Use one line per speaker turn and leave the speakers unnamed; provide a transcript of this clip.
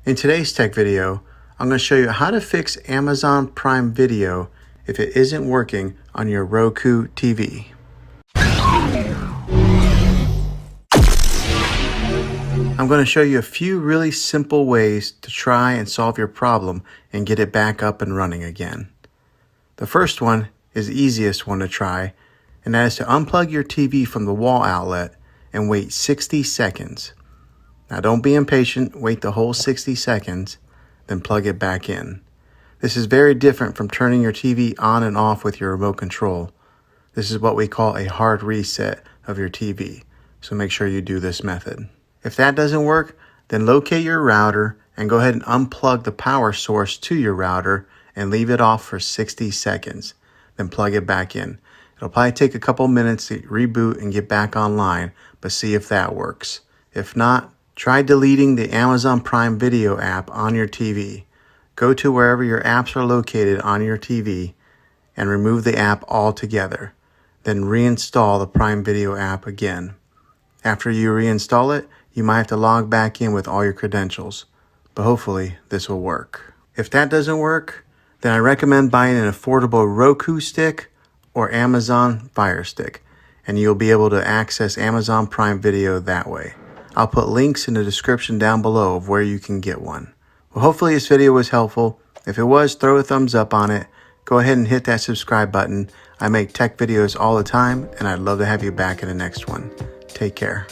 In today's tech video, I'm going to show you how to fix Amazon Prime Video if it isn't working on your Roku TV. I'm going to show you a few really simple ways to try and solve your problem and get it back up and running again. The first one is the easiest one to try, and that is to unplug your TV from the wall outlet and wait 60 seconds. Now don't be impatient, wait the whole 60 seconds, then plug it back in. This is very different from turning your TV on and off with your remote control. This is what we call a hard reset of your TV, so make sure you do this method. If that doesn't work, then locate your router and go ahead and unplug the power source to your router and leave it off for 60 seconds. Then plug it back in. It'll probably take a couple minutes to reboot and get back online, but see if that works. If not, try deleting the Amazon Prime Video app on your TV. Go to wherever your apps are located on your TV and remove the app altogether. Then reinstall the Prime Video app again. After you reinstall it, you might have to log back in with all your credentials, but hopefully this will work. If that doesn't work, then I recommend buying an affordable Roku stick or Amazon Fire Stick, and you'll be able to access Amazon Prime Video that way. I'll put links in the description down below of where you can get one. Well, hopefully this video was helpful. If it was, throw a thumbs up on it. Go ahead and hit that subscribe button. I make tech videos all the time, and I'd love to have you back in the next one. Take care.